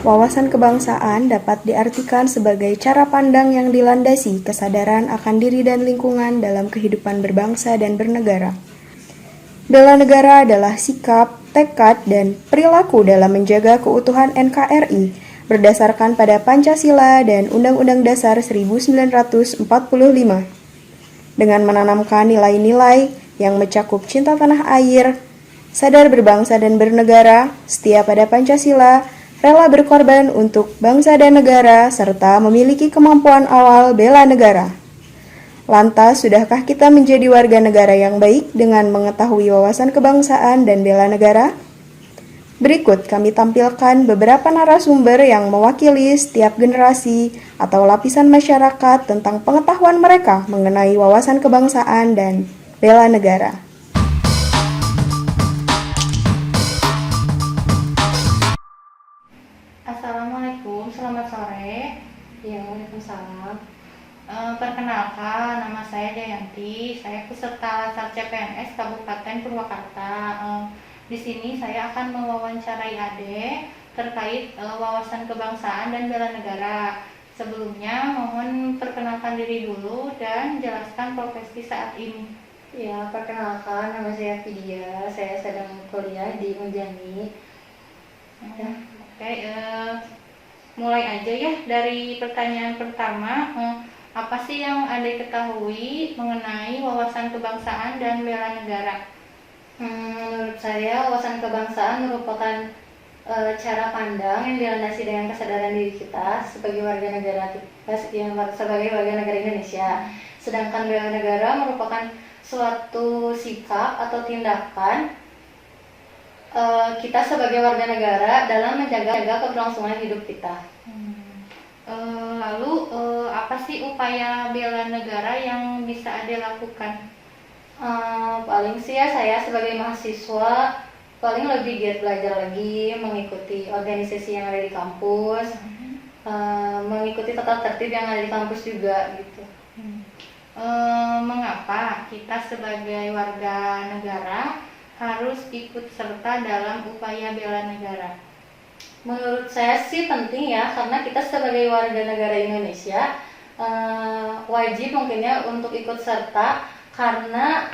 Wawasan kebangsaan dapat diartikan sebagai cara pandang yang dilandasi kesadaran akan diri dan lingkungan dalam kehidupan berbangsa dan bernegara. Bela negara adalah sikap, tekad, dan perilaku dalam menjaga keutuhan NKRI berdasarkan pada Pancasila dan Undang-Undang Dasar 1945. Dengan menanamkan nilai-nilai yang mencakup cinta tanah air, sadar berbangsa dan bernegara, setia pada Pancasila, rela berkorban untuk bangsa dan negara, serta memiliki kemampuan awal bela negara. Lantas, sudahkah kita menjadi warga negara yang baik dengan mengetahui wawasan kebangsaan dan bela negara? Berikut kami tampilkan beberapa narasumber yang mewakili setiap generasi atau lapisan masyarakat tentang pengetahuan mereka mengenai wawasan kebangsaan dan bela negara. Assalamualaikum, selamat sore. Ya, waalaikumsalam. Perkenalkan, nama saya Dayanti. Saya peserta Latsar CPNS Kabupaten Purwakarta. Di sini saya akan mewawancarai Ade terkait wawasan kebangsaan dan bela negara. Sebelumnya, mohon perkenalkan diri dulu dan jelaskan profesi saat ini. Ya, perkenalkan, nama saya Vidya. Saya sedang kuliah di Unjani. Ya. Oke, mulai aja ya dari pertanyaan pertama. Apa sih yang Ade ketahui mengenai wawasan kebangsaan dan bela negara? Menurut saya, wawasan kebangsaan merupakan cara pandang yang dilandasi dengan kesadaran diri kita sebagai warga negara Indonesia. Sedangkan bela negara merupakan suatu sikap atau tindakan kita sebagai warga negara dalam menjaga keberlangsungan hidup kita. Lalu apa sih upaya bela negara yang bisa Ade lakukan? Paling sih ya, saya sebagai mahasiswa paling lebih giat belajar lagi, mengikuti organisasi yang ada di kampus, mengikuti tata tertib yang ada di kampus juga gitu. Mengapa kita sebagai warga negara harus ikut serta dalam upaya bela negara? Menurut saya sih penting ya, karena kita sebagai warga negara Indonesia wajib mungkinnya untuk ikut serta karena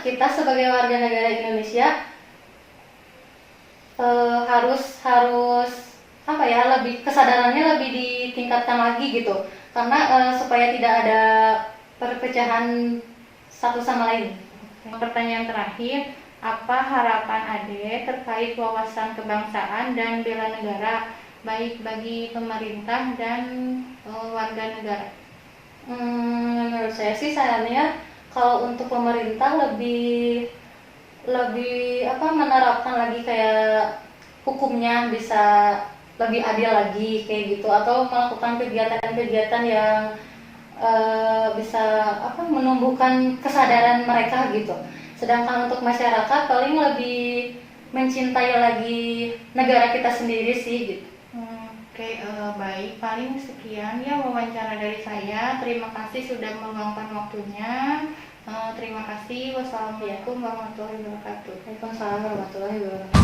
kita sebagai warga negara Indonesia harus apa ya, lebih kesadarannya lebih ditingkatkan lagi gitu, karena supaya tidak ada perpecahan satu sama lain. Pertanyaan terakhir, apa harapan Ade terkait wawasan kebangsaan dan bela negara baik bagi pemerintah dan warga negara? Menurut saya sih sarannya kalau untuk pemerintah lebih menerapkan lagi kayak hukumnya bisa lebih adil lagi kayak gitu, atau melakukan kegiatan-kegiatan yang bisa menumbuhkan kesadaran mereka gitu. Sedangkan untuk masyarakat paling lebih mencintai lagi negara kita sendiri sih gitu. Oke, baik, paling sekian ya wawancara dari saya. Terima kasih sudah meluangkan waktunya. Terima kasih. Wassalamualaikum warahmatullahi wabarakatuh. Waalaikumsalam warahmatullahi wabarakatuh.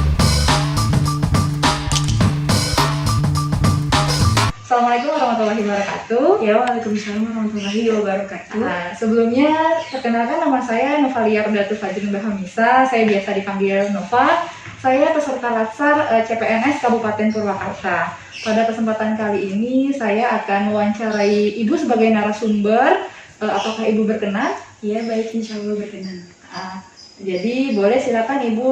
Assalamualaikum warahmatullahi wabarakatuh. Ya, waalaikumsalam warahmatullahi wabarakatuh. Sebelumnya, perkenalkan nama saya Novalia Rodatul Fajrin Bahamisa. Saya biasa dipanggil Nova. Saya peserta Latsar CPNS Kabupaten Purwakarta. Pada kesempatan kali ini, saya akan mewawancarai Ibu sebagai narasumber. Apakah Ibu berkenan? Ya, baik, insya Allah berkenan. Jadi, boleh silakan Ibu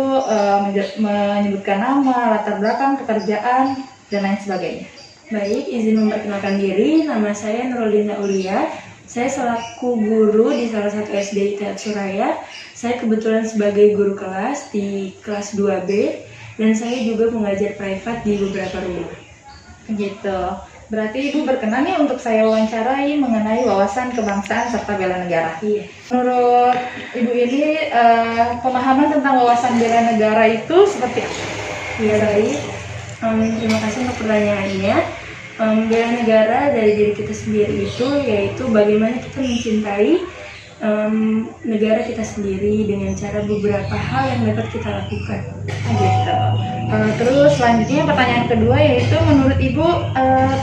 menyebutkan nama, latar belakang, pekerjaan, dan lain sebagainya. Baik, izin memperkenalkan diri, nama saya Nurulina Ulia. Saya selaku guru di salah satu SD ITH Suraya. Saya kebetulan sebagai guru kelas di kelas 2B, dan saya juga mengajar privat di beberapa rumah. Gitu. Berarti Ibu berkenan ya untuk saya wawancarai mengenai wawasan kebangsaan serta bela negara. Iya. Menurut Ibu ini, pemahaman tentang wawasan bela negara itu seperti apa? Iya, baik. Terima kasih untuk pertanyaannya. Bela negara dari diri kita sendiri itu yaitu bagaimana kita mencintai negara kita sendiri dengan cara beberapa hal yang dapat kita lakukan. Gitu. Terus selanjutnya pertanyaan kedua yaitu menurut Ibu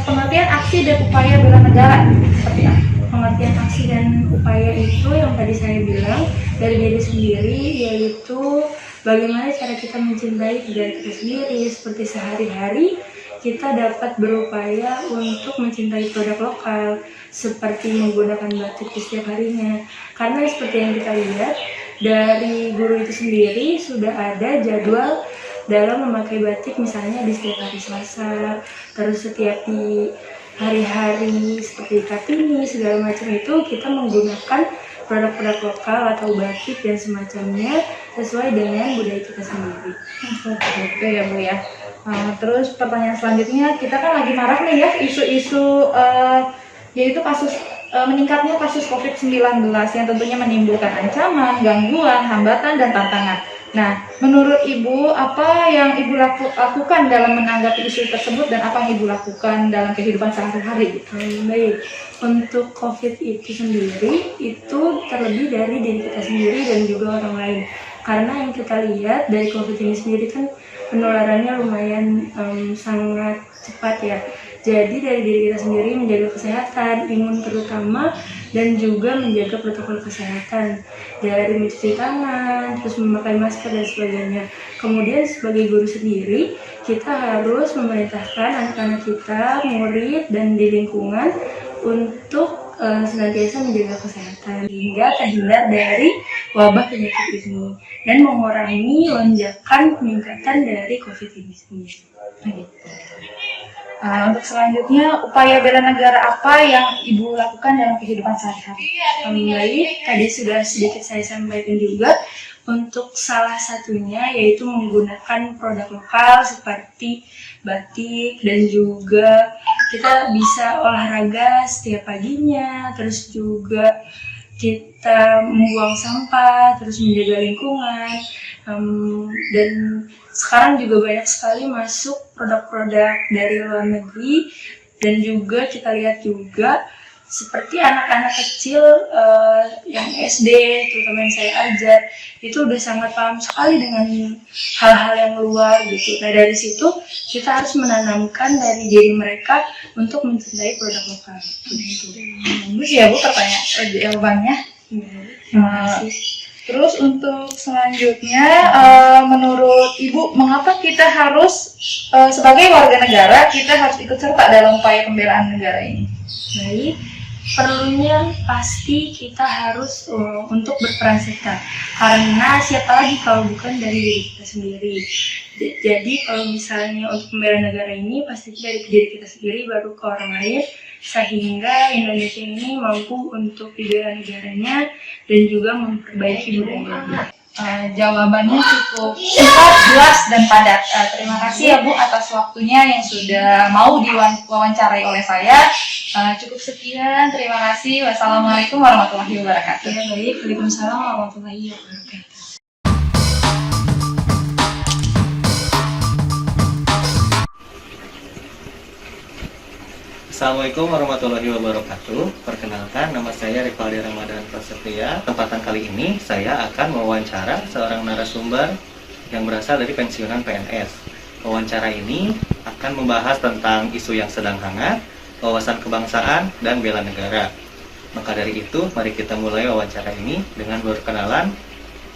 pengertian aksi dan upaya bela negara seperti apa? Pengertian aksi dan upaya itu yang tadi saya bilang dari diri sendiri, yaitu bagaimana cara kita mencintai negara kita sendiri. Seperti sehari-hari kita dapat berupaya untuk mencintai produk lokal, seperti menggunakan batik di setiap harinya. Karena seperti yang kita lihat dari guru itu sendiri sudah ada jadwal dalam memakai batik, misalnya di setiap hari Selasa, terus setiap di hari-hari seperti Kartini segala macam itu kita menggunakan produk-produk lokal atau batik dan semacamnya sesuai dengan budaya kita sendiri. Seperti itu ya Bu ya. Terus pertanyaan selanjutnya, kita kan lagi marak nih ya isu-isu yaitu kasus meningkatnya kasus COVID-19 yang tentunya menimbulkan ancaman, gangguan, hambatan, dan tantangan. Nah, menurut Ibu, apa yang Ibu lakukan dalam menanggapi isu tersebut dan apa yang Ibu lakukan dalam kehidupan sehari-hari? Baik, untuk COVID itu sendiri, itu terlebih dari diri kita sendiri dan juga orang lain. Karena yang kita lihat dari COVID ini sendiri kan penularannya lumayan sangat cepat ya. Jadi dari diri kita sendiri menjaga kesehatan, imun terutama, dan juga menjaga protokol kesehatan dari mencuci tangan, terus memakai masker dan sebagainya. Kemudian sebagai guru sendiri, kita harus memerintahkan anak-anak kita, murid, dan di lingkungan untuk senantiasa menjaga kesehatan hingga terhindar dari wabah penyakit ini dan mengurangi lonjakan peningkatan dari COVID ini sendiri. Untuk selanjutnya, upaya bela negara apa yang Ibu lakukan dalam kehidupan sehari-hari? Baik, tadi sudah sedikit saya sampaikan juga. Untuk salah satunya yaitu menggunakan produk lokal seperti batik, dan juga kita bisa olahraga setiap paginya, terus juga kita membuang sampah, terus menjaga lingkungan, dan sekarang juga banyak sekali masuk produk-produk dari luar negeri, dan juga kita lihat juga seperti anak-anak kecil yang SD, terutama yang saya ajar, itu udah sangat paham sekali dengan hal-hal yang luar gitu. Nah dari situ kita harus menanamkan dari diri mereka untuk mencintai produk lokal. Begitu. Bagus ya Bu jawabannya. Terima kasih. Terus untuk selanjutnya, menurut Ibu, mengapa kita harus sebagai warga negara kita harus ikut serta dalam upaya pembelaan negara ini? Baik, perlunya pasti kita harus untuk berperan serta, karena siapa lagi kalau bukan dari diri kita sendiri. Jadi kalau misalnya untuk membela negara ini pasti dari diri kita sendiri baru ke orang lain, sehingga Indonesia ini mampu untuk dibela negaranya dan juga memperbaiki budayanya. Jawabannya cukup singkat, jelas, dan padat. Terima kasih ya Bu atas waktunya yang sudah mau diwawancarai oleh saya. Cukup sekian, terima kasih. Wassalamualaikum warahmatullahi wabarakatuh. Ya baik, waalaikumsalam warahmatullahi wabarakatuh. Assalamualaikum warahmatullahi wabarakatuh. Perkenalkan, nama saya Rivaldi Ramadan Prasetya. Kesempatan kali ini saya akan mewawancara seorang narasumber yang berasal dari pensiunan PNS. Wawancara ini akan membahas tentang isu yang sedang hangat, wawasan kebangsaan, dan bela negara. Maka dari itu, mari kita mulai wawancara ini dengan berkenalan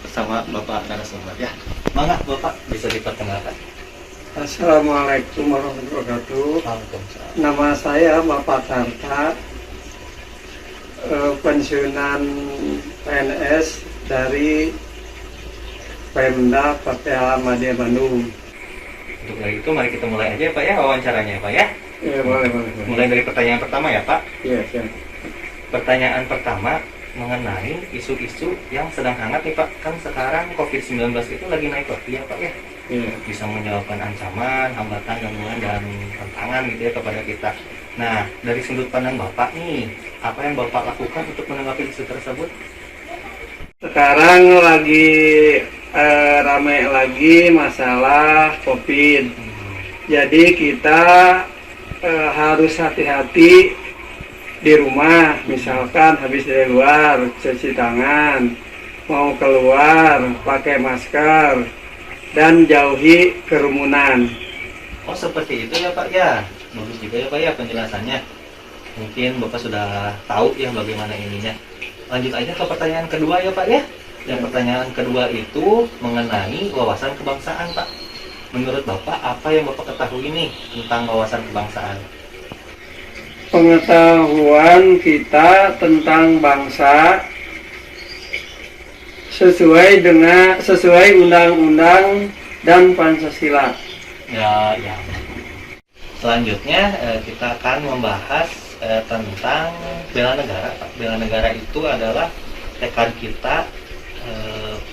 bersama Bapak narasumber. Ya, mangga Bapak bisa diperkenalkan. Assalamualaikum warahmatullahi wabarakatuh. Nama saya Bapak Tarta, pensiunan PNS dari Pemda PPA Madya Bandung. Untuk dari itu, mari kita mulai aja Pak ya wawancaranya Pak ya. Ya, boleh. Mulai dari pertanyaan pertama ya Pak. Iya, siap. Pertanyaan pertama mengenai isu-isu yang sedang hangat nih Pak. Kan sekarang COVID-19 itu lagi naik lagi ya Pak ya. Iya. Bisa menyebabkan ancaman, hambatan, gangguan, dan tantangan gitu ya kepada kita. Nah, dari sudut pandang Bapak nih, apa yang Bapak lakukan untuk menanggapi isu tersebut? Sekarang lagi ramai lagi masalah COVID. Jadi kita harus hati-hati di rumah. Misalkan habis dari luar cuci tangan, mau keluar pakai masker. dan jauhi kerumunan. Oh seperti itu ya Pak ya. Bagus juga ya Pak ya penjelasannya. Mungkin Bapak sudah tahu ya bagaimana ininya. Lanjut aja ke pertanyaan kedua ya Pak ya. Yang pertanyaan kedua itu mengenai wawasan kebangsaan Pak. Menurut Bapak apa yang Bapak ketahui nih tentang wawasan kebangsaan? Pengetahuan kita tentang bangsa sesuai undang-undang dan Pancasila. Ya. Selanjutnya kita akan membahas tentang bela negara Pak. Bela negara itu adalah tekad kita,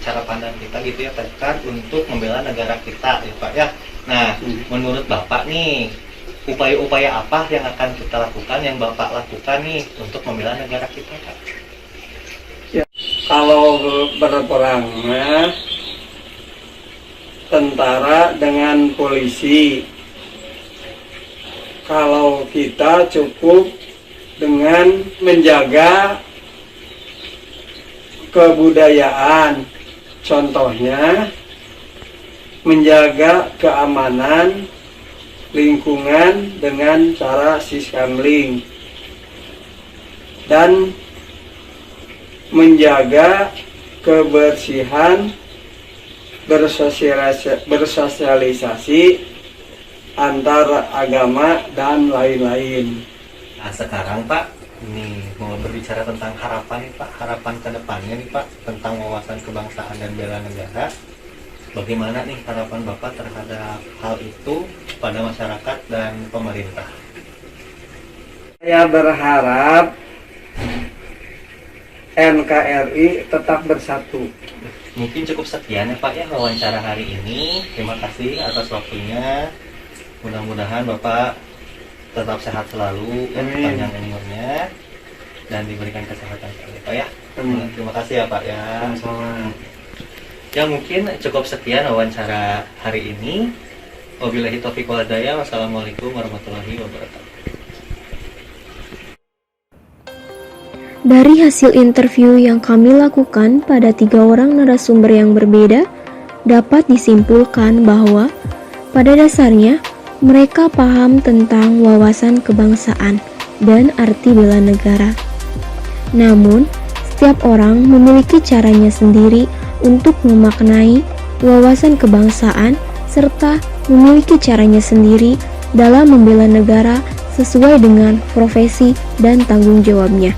cara pandang kita gitu ya, tekad untuk membela negara kita ya Pak ya. Nah, menurut Bapak nih, upaya-upaya apa yang akan kita lakukan, yang Bapak lakukan nih untuk membela negara kita Pak? Ya, kalau berperangnya tentara dengan polisi, kalau kita cukup dengan menjaga kebudayaan, contohnya menjaga keamanan lingkungan dengan cara siskamling dan menjaga kebersihan, bersosialisasi antar agama dan lain-lain. Nah sekarang Pak, ini mau berbicara tentang harapan nih Pak, harapan ke depannya nih Pak tentang wawasan kebangsaan dan bela negara. Bagaimana nih harapan Bapak terhadap hal itu pada masyarakat dan pemerintah? Saya berharap NKRI tetap bersatu. Mungkin cukup sekian ya Pak ya wawancara hari ini. Terima kasih atas waktunya. Mudah-mudahan Bapak tetap sehat selalu, panjang umurnya, dan diberikan kesehatan selalu Pak ya. Terima kasih ya Pak ya. Sama-sama. Ya mungkin cukup sekian wawancara hari ini. Wabillahi taufiq wal hidayah. Wassalamualaikum warahmatullahi wabarakatuh. Dari hasil interview yang kami lakukan pada 3 orang narasumber yang berbeda, dapat disimpulkan bahwa pada dasarnya mereka paham tentang wawasan kebangsaan dan arti bela negara. Namun, setiap orang memiliki caranya sendiri untuk memaknai wawasan kebangsaan serta memiliki caranya sendiri dalam membela negara sesuai dengan profesi dan tanggung jawabnya.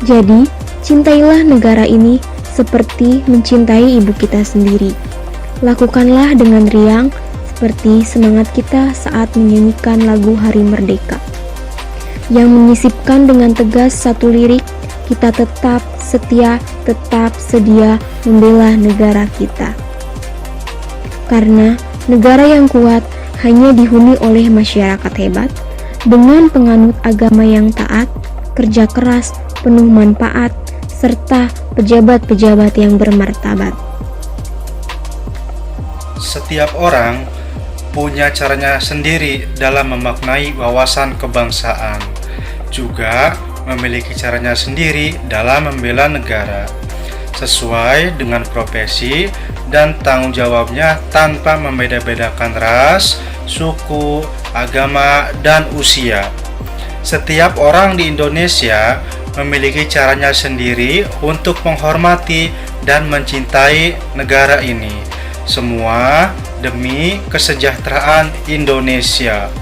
Jadi, cintailah negara ini seperti mencintai ibu kita sendiri. Lakukanlah dengan riang seperti semangat kita saat menyanyikan lagu Hari Merdeka, yang menyisipkan dengan tegas satu lirik, kita tetap setia, tetap sedia membela negara kita. Karena negara yang kuat hanya dihuni oleh masyarakat hebat, dengan penganut agama yang taat, kerja keras, penuh manfaat, serta pejabat-pejabat yang bermartabat. Setiap orang punya caranya sendiri dalam memaknai wawasan kebangsaan, juga memiliki caranya sendiri dalam membela negara, sesuai dengan profesi dan tanggung jawabnya tanpa membeda-bedakan ras, suku, agama, dan usia. Setiap orang di Indonesia memiliki caranya sendiri untuk menghormati dan mencintai negara ini. Semua demi kesejahteraan Indonesia.